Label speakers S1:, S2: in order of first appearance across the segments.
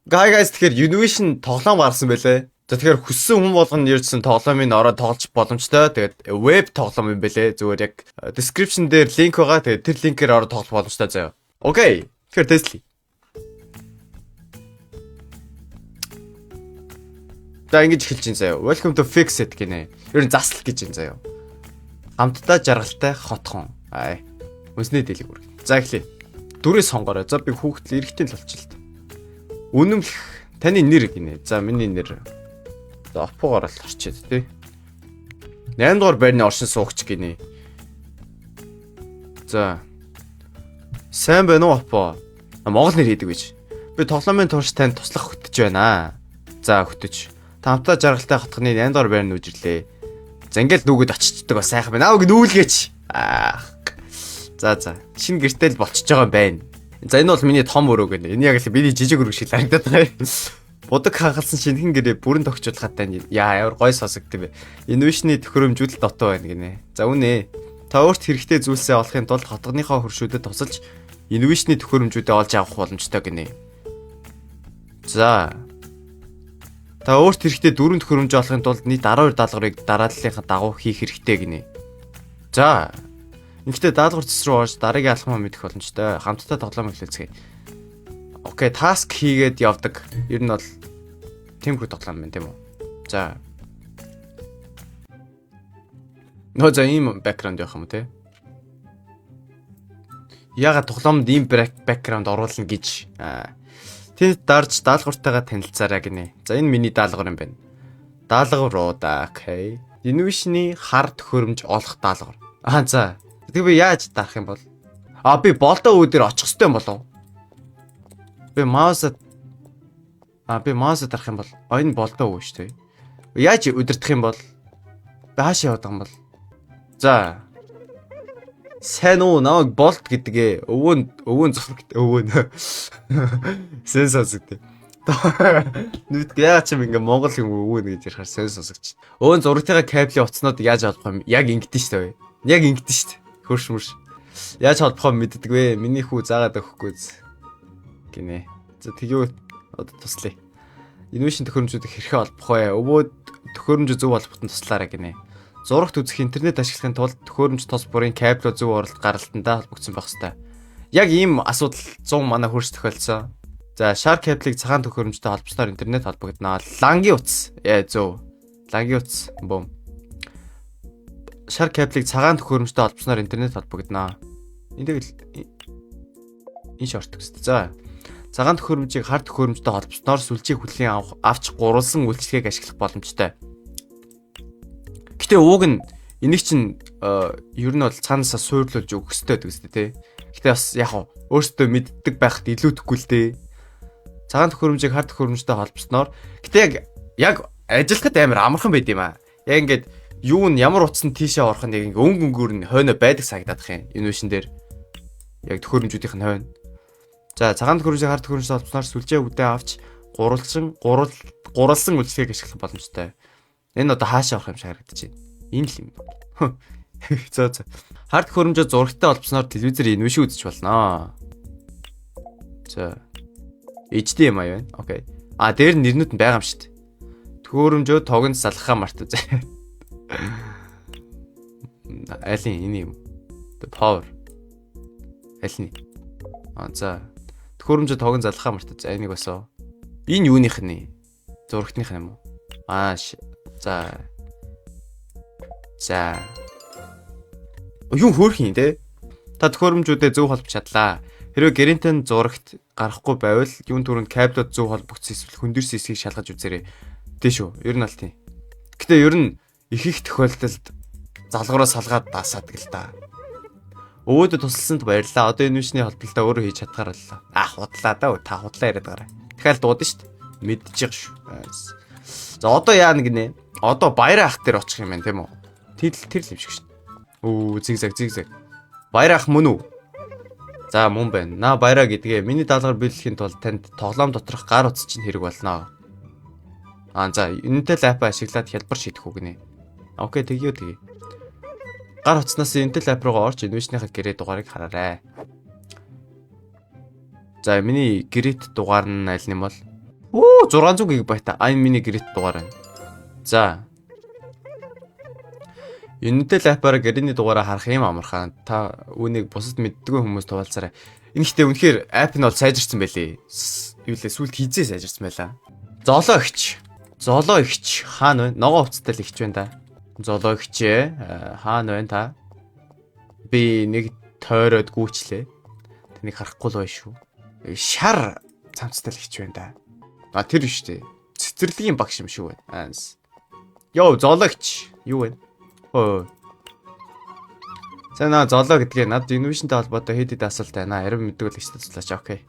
S1: Guys тэгэхээр Univision тоглоом гарсан байлээ. За тэгэхээр хүссэн хүн болгоно ирсэн тоглоомыг ороод тоглож боломжтой. Тэгээд веб тоглоом юм байлээ. Зүгээр яг description дээр линк байгаа. Тэгээд тэр линкээр ороод тоглох боломжтой заяа. Окей. Тэгэхээр тестлий. За ингэж эхэлж ин заяа. Welcome to fix it гинэ. Ер нь заслах гэж ин заяа. Хамтдаа жаргалтай хотхон. Ай. Үнсний дэлэг үрг. За эхлэе. Дүрээ сонгоорой. За би хүүхдэл эргэтэй л болчихлоо. Үнэмлэх таны нэр гинэ. За миний нэр. За опогоор л орчээд тий. 8 дугаар байрны оршин суугч гинэ. За. Сайн байна уу опо? Монгол нэр хийдэг гэж. Би тоглоомын турш танд туслах хөтөж байна. За хөтөж. Тамтаа жаргалтай хотхны 8 дугаар байрны үжирлээ. За ингээл нүгэд очичдаг бас сайхан байна. Ааг нүүлгээч. За. Шинэ гэртэл болчихж байгаа юм байна. За энэ бол миний том өрөө гэнэ. Энэ яг л миний жижиг өрөө шиг харагдаад байгаа юм. Будаг хагалсан шинхэн гэрээ бүрэн тогтчулахад тань ямар гой сонсогдсон бэ. Инновашны төхөөрөмжүүдэл дотоо байна гинэ. За үнэ. Та өөрт хэрэгтэй зүйлсээ олохын тулд хотгоныхоо хөршүүдэд тусалж инновашны төхөөрөмжүүдээ олж авах боломжтой гинэ. За. Та өөрт хэрэгтэй дөрвөн төхөөрөмж олохын тулд нийт 12 даалгаврыг дарааллынхаа дагуу хийх хэрэгтэй гинэ. За. Ингээд даалгавар цэс рүү орж дараагийн алхмаа мэдэх боломжтой. Хамтдаа тоглоом эхлүүлцгээе. Окей, таск хийгээд явдаг. Ер нь бол тиймэрхүү тоглоом байна тийм үү? За. Нөө за ийм бэкграунд явах юм те. Ягаад тоглоомд ийм бэкграунд оруулна гэж. Тэнд дарж даалгавартайгаа танилцаарай гинэ. За энэ миний даалгавар юм байна. Даалгавар руу да. Окей. Innovation-ы хар төхөөрөмж олох даалгавар. За. Тэгээ би яаж дарах юм бол? Би болдоо үүдээр очих хэрэгтэй юм болов? Би маус дарах юм бол энэ болдоо үү шүү дээ. Яаж удирдах юм бол? Би хаашаа явах юм бол? За. Сайн уу намайг болд гэдгээ өвөн зургт өвөн. Сэн сонсогдээ. Нүд яагаад ч юм ингээ монгол юм өвөн гэж ярихаар сэн сонсогч. Өвөн зургтайгаа кабелийн утаснууд яаж холбох юм? Яг ингэдэж шүү дээ. Яг ингэдэж шүү дээ. Хөрш. Яаж холбох юм мэддэг вэ? Миний хүү заагаад өгөхгүй гинэ. За тэгвэл одоо туслая. Innovation төхөөрөмжүүдийг хэрхэн холбох вэ? Өвөө төхөөрөмж зөв холбоход туслаарай гинэ. Зурагт үзэх интернет ашиглахын тулд төхөөрөмж тос бүрийн кабель зөв оролт гаргалтандаа холбогдсон байх ёстой. Яг ийм асуудал 100 манай хөрш тохиолдсон. За шар кабелийг цагаан төхөөрөмжтэй холбосноор интернет холбогдно. Лангийн утас. Зөв. Лангийн утас. Бом. Шар кабелийг цагаан төхөөрөмжтэй холбосноор интернет холбогдно. Энэ шорт гэсэн. За. Цагаан төхөөрөмжийг хар төхөөрөмжтэй холбосноор сүлжээ хүлээн авч гурвалсан үйлчлэгийг ашиглах боломжтой. Гэтэ ууг нь энийг чинь ер нь бол цаанаасаа суурлуулж өгөх ёстой гэдэг үстэй тий. Гэтэ бас яг өөртөө мэддэг байхад илүүдэхгүй л дээ. Цагаан төхөөрөмжийг хар төхөөрөмжтэй холбосноор гэтэ яг ажиллахад амар амархан байд юм аа. Яг ингээд юу нь ямар утас нь тийшээ орох нь яг өнгөнгөөр нь хойно байдаг санагдах юм. Innovation дээр яг төхөөрөмжүүдийнх нь хойно. За цагаан төхөөрөмжийг хар төхөөрөмжтэй холбосноор сүлжээ үдээ авч гурвалсан үйлчлэгийг ашиглах боломжтой. Энэ одоо хаашаа орох юм шиг харагдаж байна. Энэ л юм. За. Хар төхөөрөмжөө зурагтай холбосноор телевизээр инновашн үзэж болно. За. HDMI байна. Окей. Дээр нэрнүүд нь байгаа юм шүү дээ. Төхөөрөмжөө тогонд салхахаа мартав. Айлын энэ юм. The power. Айлны. За. Төхөөрөмжөө тогонд залхахаа мартав. За энийг басоо. Энэ юуных нь? Зурагтных юм уу? За. Юу хөөх юм те? Та төхөөрөмжүүдэд зөв холбож чадлаа. Хэрвээ гэрэнтэн зурагт гарахгүй байвал юун түрүүнд кабелууд зөв холбогдсон эсвэл хөндөрсөн хэсгийг шалгаж үзээрэй. Тэ шүү. Ер нь аль тийм. Гэтэ ер нь их тохиолдолд залгуураас салгаад даасаадаг л да. Өвөөдө тусалсанд баярлалаа. Одоо энэ вишний холболтоо өөрөө хийж чадхаар боллоо. Худлаа да. Та худлаа яриад гараа. Дахиад дуудана шүү дээ. Мэдчих шүү. За одоо яа нэгнэ? Одоо баяр ах дээр очих юм байна тийм үү? Тэр л юм шиг шин. Зигзаг. Баяр ах мөн үү? За мөн байна. На баяраа гэдгээ миний даалгавар биелэхийн тулд танд тоглоом доторх гар утас чинь хэрэг болно. За Intel app ашиглаад хялбар шийдэх үг нэ. Окей тэгье. Гар утаснаас Intel app руу орж Innovation-ийнхаа гэрээ дугаарыг хараарай. За миний гэрээт дугаар нь аль нэм бол? Оо 600 GB. Энэ миний гэрээт дугаар байна. За. Unitel app-аар гэрээний дугаараа харах юм амархан. Та үүнийг бусад мэддэггүй хүмүүс туулцаарай. Энэ ихтэй үнэхээр app нь бол сайжирсан байлээ. Юу лээ сүлд хизээ сайжирсан байлаа. Золоо ихч. Золоо ихч хаана вэ? Ногоо уцтай л ихч байна да. Золоо ихчээ хаана байна та? Би нэг тойроод гүйчлээ. Тэнийг харахгүй л байна шүү. Шар цамцтай л ихч байна да. А тэр штэ. Цэцэрлэгийн багш юм шүү байна. Йоо зоологч юу вэ? Хөө. Санаа золоо гэдгээ над инновашнтай холбоотой хэд хэд асуулт байна. Харин мэддэг л ихтэй туслаач. Окей.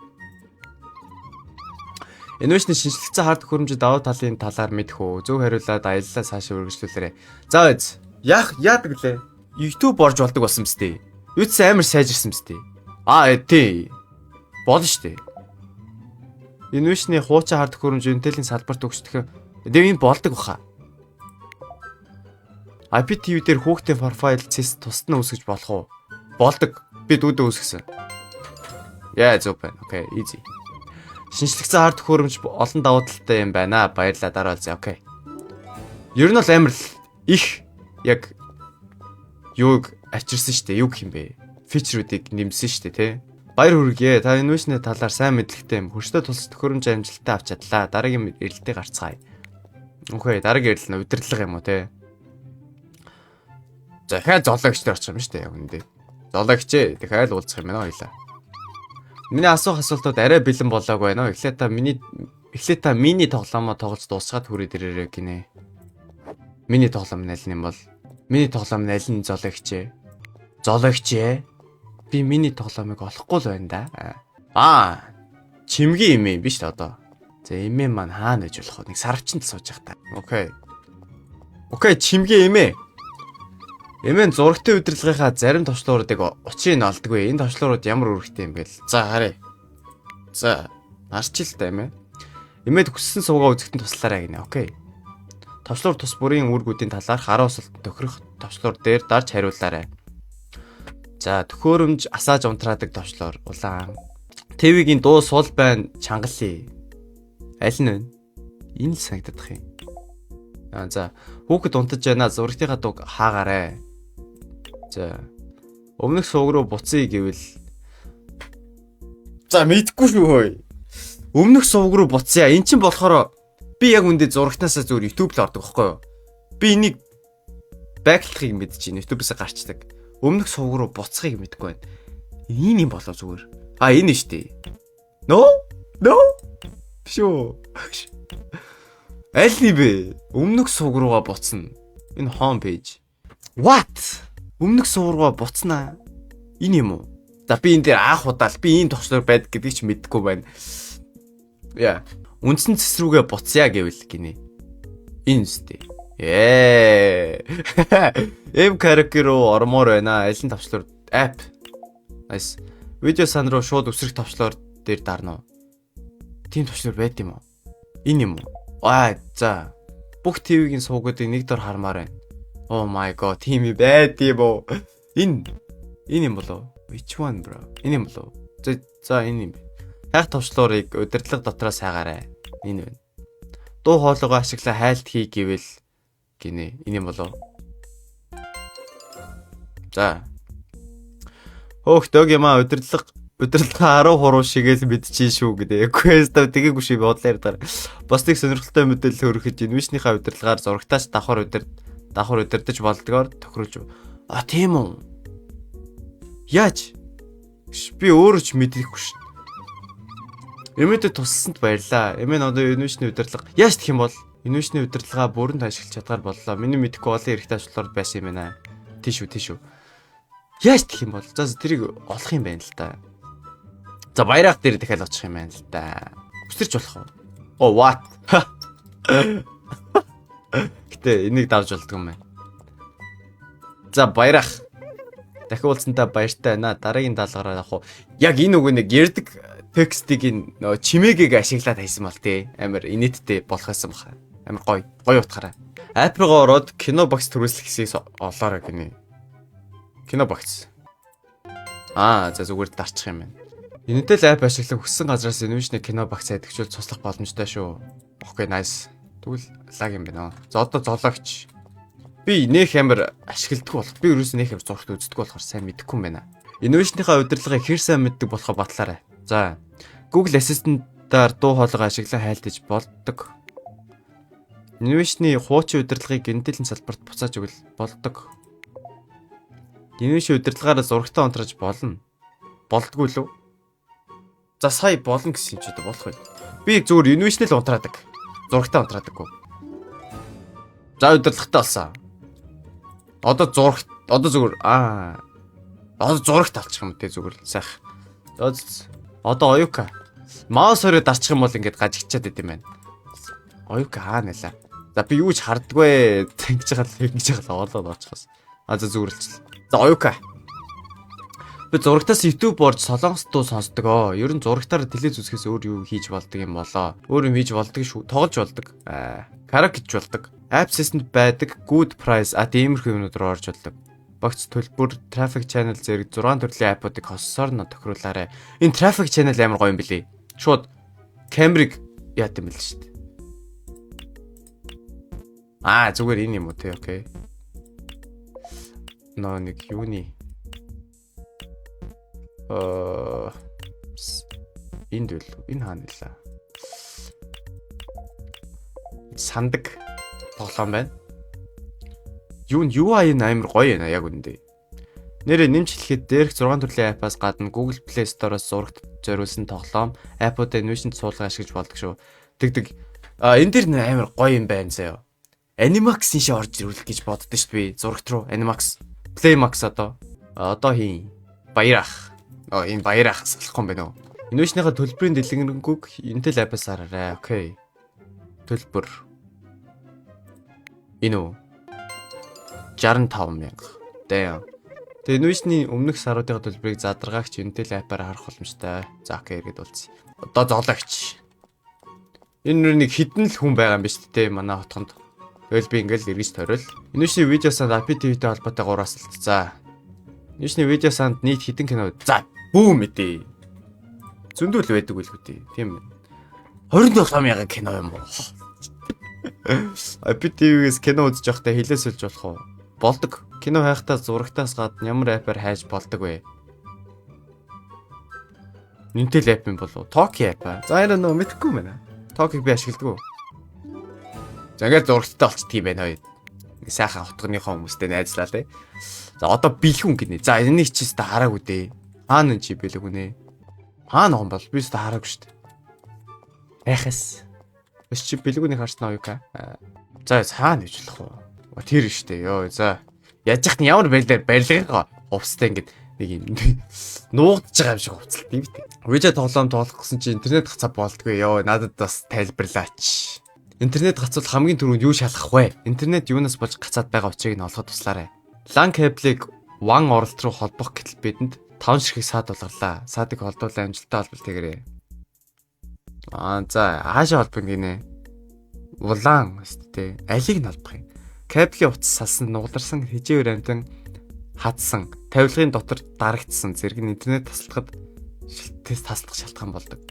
S1: Инновашны шинжлэхцэн хард хөрөмжөд давуу талын талаар мэдэх үү? Зөв хариулаад аяллаа цаашаа үргэлжлүүлээрэй. За үз. Яадаг лээ. YouTube орж болдог болсон мэт. Үз амар сайжирсан мэт. Тий. Болно штэ. Инновашны хуучин хард хөрөмж Intel-ийн салбарт өгсдөх энэ болдог баха. IPTV дээр хүүхдийн профайл цэс тусна үүсгэж болох уу? Болдог. Би дүүдээ үүсгэсэн. Яа зөв байна. Окей, easy. Шинжлэхцэн хард хөрөмж олон давуу талтай юм байна. Баярлалаа дараалзаа. Окей. Ер нь бол амар их яг юуг авчирсан штэ. Юу гэх юм бэ? Фичрүүдийг нэмсэн штэ, тий. Баяр хүргэе. Та инновашны талаар сайн мэдлэгтэй юм. Хөрштэй тулс төхөөрөмж амжилттай авч чадлаа. Дараагийн эрэлтээ гарцгаая. Окей, дараагийн эрэлт нь удирдлага юм уу, тий. За дахиад зоологч дээр очих юм шүү дээ яг үндэ. Зоологч дахиад уулзах юм байна хоёлаа. Миний асуух асуултууд арай бэлэн болоогүй байна. Эхлээд та миний тоглоомоо тоглож дуусгаад хүрээд ирээрэй гинэ. Миний тоглоом нь аль юм бол? Миний тоглоом нь аль нь зоологч? Зоологч би миний тоглоомыг олохгүй л байна да. Чимгийн эмээ биш та одоо. За эмээ маань хаана гэж болох вэ? Нэг сарвчанд сууж явах та. Окей, чимгийн эмээ. Эмээ зурагтай удирдлагынхаа зарим товчлууруудыг учрыг нь олдгүй. Энэ товчлуурууд ямар үүрэгтэй юм бэ? За харъя. За, арчил та эмээ. Эмээд хүссэн суугаа үзэхтэн туслаарай гинэ. Окей. Товчлуур тус бүрийн үүргүүдийн талаарх 10 асуулт тохирох товчлуур дээр дарж хариулаарай. За, төхөөрөмж асааж унтраадаг товчлуур улаан. ТV-гийн дуу суул байн чангалын. Аль нь вэ? Энэ л санагдах юм. За, хүүхэд унтаж байна. Зурагтынхаа дууг хаагаарай. За. Өмнөх сууг руу буцъя гэвэл за мэдгүй шүү хөөе. Өмнөх сууг руу буцъя. Эн чинь болохоор би яг үндэ зурагтаасаа зүгээр YouTube л ордог байхгүй юу? Би энийг бэклэхийг мэдчихээн. YouTube-ээс гарчдаг. Өмнөх сууг руу буцахыг мэдэхгүй байна. Энэ юм болоо зүгээр. Энэ шүү дээ. No? Шүү. Аль нь бэ? Өмнөх сууг руугаа буцна. Энэ home page. What? Өмнөх сууг руугаа буцнаа. Энэ юм уу? За би энэ дээр анх удаал би ийм товчлоор байдаг гэдгийг ч мэдэхгүй байна. Яа. Үндсэн цэс рүүгээ буцъя гэвэл гинэ. Энэ үстэй. Character руу ормоор байна. Аль нь товчлоор app. Nice. Видео сан руу шууд өсрөх товчлоор дээр дарна уу? Тийм товчлоор байд юм уу? Энэ юм уу? За. Бүх ТV-гийн суугуудыг нэг дор хармаар байна. Oh my god, тийм байд юм уу? Энэ юм болов? Which one bro? Энэ юм болов? За энэ юм. Хайх товчлуурыг удирдлага дотроос хайгаарай. Энэ байна. Дуу хоолойгоо ашиглаа хайлт хий гэвэл гинэ. Энэ юм болов? За. Хөөхдөг юм удирдлага 10 хуруу шигээл мэдчихин шүү гэдэг. Quest-ав тэгээгүй шиг бодлоор дараа. Бусдыг сонирхолтой мэдээлэл хөрөхөд инновашныхаа удирдлагаар зурагтаач давхар удирдах болдгоор тохируулж. Тийм үү? Яаж? Би өөрөө ч мэдрэхгүй шин. Эмээдээ туссанд баярлаа. Эмээ нь одоо инновашны удирдлага. Яаж гэх юм бол инновашны удирдлагаа бүрэн ашиглаж чадгаар боллоо. Миний мэдэхгүй олон эрхтэй ажлууд байсан юм байна. Тийш үү. Яаж гэх юм бол за тэрийг олох юм байна л да. За баярах дээр дахиад очих юм байна л да. Өсөрч болох уу? What? Гэтэ энийг давж болдгоо юм байна. За баярах. Дахин уулзсантаа баяртай байна. Дараагийн даалгавраа авах уу? Яг энэ үг нэг ярддаг текстийг нөө чимээгийг ашиглаад хайсан бол тий. Амар инээдтэй болох байсан баха. Амар гоё утгаараа. App руу ороод кино багц төрүүлэх хэсгийг олоорой гинэ. Кино багц. За зүгээр дарчих юм байна. Энэтэй л app ашиглан хүссэн газраас инновашны кино багц айдагчуул цуслах боломжтой шүү. Окей, nice. Тэгвэл лаг юм байна. За одоо зоологч. Би нөх амар ашигладаг болох. Би ерөөсөө нөх амар зургт үздэг болохоор сайн мэдэхгүй юм байна. Инновашныхаа удирдлагыг хэр сайн мэддэг болохоо батлаарай. За, Google Assistant-аар дуу хоолойгоо ашиглан хайлтаж болдог. Инновашны хуучин удирдлагыг гэнэтэлийн салбарт буцааж өгөл болдог. Инновашны удирдлагаараа зурагтаа унтраж болно. Болдгүй лүү? За сая болно гэсэн юм чи одоо болох байл. Би зүгээр инновашны л унтраадаг. Зурагтаа унтраадаггүй. За удирдлагатай болсон. Одоо зүгээр одоо зурагт алчих юм те зүгээр сайх. Одоо оюука. Маус хороо дарчих юм бол ингээд гажигчаад идэм байна. Оюука нэлээ. За би юу ч харддаггүй. Тэнгиж байгаа олоод очихоос. За зүгэрлцэл. За оюука. Би зурагтаас YouTube орж солонгос дуу сонсдог. Ер нь зурагтаар телевиз үзэхээс өөр юу хийж болдог юм болоо. Өөр юм хийж болдог шүү. Тоглож болдог. Караоке хийж болдог. App Assistant байдаг. Good price. Тиймэрхүү юмнууд руу орж болдог. Багц төлбөр, traffic channel зэрэг 6 төрлийн аппуудыг хоссоор нь тохируулаарай. Энэ traffic channel амар гоё юм билий. Шууд камерыг яат юм бэл шүү дээ. Зүгээр энэ юм уу те, окей. Нэг юуны энд үл энэ хаана нэлээ. Сандаг тоглоом байна. UI нь амар гоё байна яг үндэ. Нэрээ нэмж хэлэхэд дээрх 6 төрлийн аппаас гадна Google Play Store-оос зурагт зориулсан тоглоом, аппуудаа инновашн суулган ашиглаж болдог шүү. Тэгдэг. Энэ дэр амар гоё юм байна заяа. Animax ши орж ирүүлэх гэж боддоо шүү би. Зурагт руу Animax, Playmax одоо хийн. Баярах. Энэ баярах салахгүй юм байна уу? Инновашныхаа төлбөрийн дэлгэрэнгүй Intel App-аас хараарай. Окей. Төлбөр. Энэ үү? 65,000. Damn. Тэгээ инновашны өмнөх саруудын төлбөрийг задаргаагч Intel App-аар харах боломжтой. За окей эргээд уулзъя. Одоо зоологч. Энэ нэг хідэн л хүн байгаа юм биш үү? Манай хотгонд. Тэгэл би ингээл эргэж тойрол. Инновашны видео санд API TV-тэй холбоотой 3 асуулт. За. Инновашны видео санд нийт хэдэн кино? За. Бүүм мэдээ. Зөндөл байдаг үл хөтэй. Тийм байна. 27,000 кино юм уу? API TV-гээс кино үзэж явахдаа хилээс олж болох уу? Болдог. Кино хайхтаа зурагтаас гадна ямар аппаар хайж болдог вэ? Intel app юм болов? Toki app. За энэ нөө мэдэхгүй юм байна. Toki-г би ашигладаг. За ингээд зурагттай болчихд юм байна хоёр. Сайхан хотгоныхоо хүмүүстэй найзлаа те. За одоо бэлгүн гинэ. За энийг чи өстө хараагүй дээ. Хаана чи бэлгүн ээ? Хаана гон бол би өстө хараагүй шүү дээ. Яхас. Өс чи бэлгүнийг харснаа юу ка? За цаана гэж болох уу? Тэр штэ ёо. За яаж яхад ямар байлаар барилгыг хувцтай ингээд нэг юм нуугдж байгаа юм шиг хувцалт юм бэ? Видео тоглоом тоглох гэсэн чи интернет хацаа болдгоо ёо. Надад бас тайлбарлаач. Интернет гацвал хамгийн түрүүнд юу шалгах вэ? Интернет юунаас болж гацаад байгаа учрыг нь олоход туслаарай. LAN кабелийг WAN оролт руу холбох гэтэл бидэнд 5 ширхэг саад болгорлаа. Саадыг холдуулан амжилттай холболтойгээрэй. За хаашаа холбох гинэ? WLAN өстэй. Алийг нь холбох юм. Кабелийн утас салсан, нугаларсан, хижээвэр амтан хатсан, тавилгын дотор дарагдсан зэрэг нь интернет тасалдахад таслах шалтгаан болдог.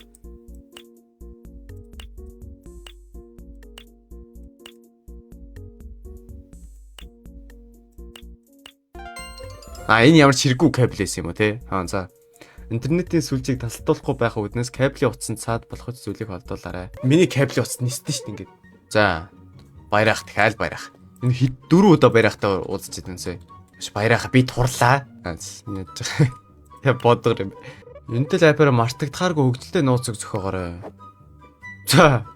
S1: Энэ ямар ч хэрэггүй кабель байсан юм уу те? За. Интернетийн сүлжээг тасалдуулахгүй байх үүднээс кабелийн утсанд цаад болох зүйлийг холдуулаарай. Миний кабелийн утас нисдэн шүү дээ ингээд. За. Баярах дахиад баярах. Энэ 4 удаа баярахтаа уулзч идэнсэ. Баярах би турлаа. Я бодгор юм. Intel App-аар мартагдахааргүй хөгжилтэй нууц зөхөөгөөрэй. За.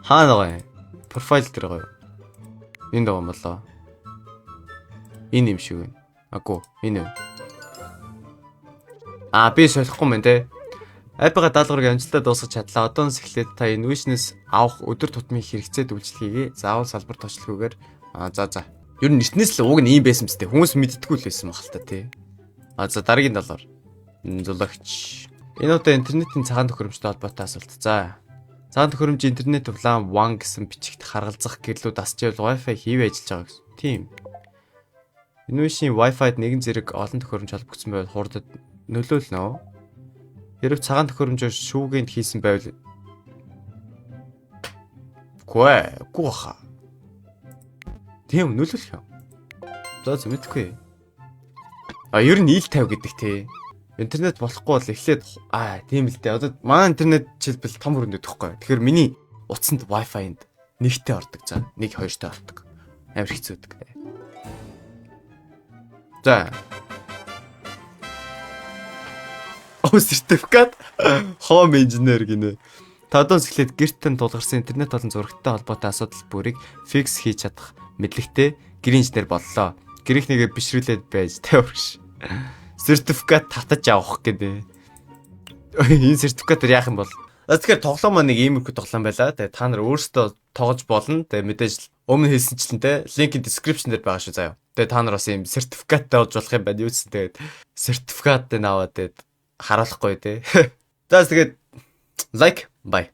S1: Хаана гоё? Профайл дээр гоё. Энд байгаа юм болоо. Энэ юм шиг байна. Агүй, энэ. Би солихгүй мэн те. App-га даалгаврыг амжилттай дуусгах чадлаа. Одоос эхлээд та инновашнээс авах өдөр тутмын хэрэгцээ үйлчлэгийг заавал салбар тоочлохгүйгээр за. Ер нь эртнээс л уг нь ийм байсан мэт. Хүмүүс мэддэггүй л байсан баг л та тий. За дараагийн доллар. Зулагч. Энэ удаа интернетийн цагаан төхөөрөмжтэй холбоотой асуулт. За. Цагаан төхөөрөмж интернет улаан WAN гэсэн бичигт харгалзах гэрлүүд асчаал Wi-Fi хийвэ ажиллаж байгаа гэсэн. Тийм. Инновашны Wi-Fi-д нэгэн зэрэг олон төхөөрөмж холбогдсон байвал хурдад нөлөөлнө. Хэрэг цагаан төхөөрөмжөөр шүүгэнд хийсэн байвал Гүү хаа. Тийм нөлөөлөх юм. За зэмэтгэхгүй. Ер нь ил 50 гэдэг тий. Интернет болохгүй бол эхлээд тийм л дээ. Одоо манай интернет жишээлбэл том хөрөнд өгөхгүй. Тэгэхээр миний утсанд Wi-Fi-нд нэгтэй ордог. За 1-2-тэй ордог. Амар хэцүүдэг. За. Сертификат home engineer гинэ. Тодоос эхлээд гэртэн тулгарсан интернет болон зурагтай холбоотой асуудал бүрийг фикс хийж чадах мэдлэгтэй гэр инженер боллоо. Гэрийнхнийгээ бишрүүлээд байж тавьж. Сертификат татаж авах гэдэг. Энэ сертификатаар яах юм бол? Тэгэхээр тоглоом маань нэг иймэрхүү тоглоом байла. Тэгээ та нар өөрсдөө тоглож болно. Тэгээ мэдээж өмнө хэлсэнчлэн те линкийн description дээр байгаа шүү заяа. Тэгээ та нар бас ийм сертификаттай болж болох юм байна. Юу ч тэгээд сертификат аваад тэгээд хараалахгүй те. За тэгээд like bye.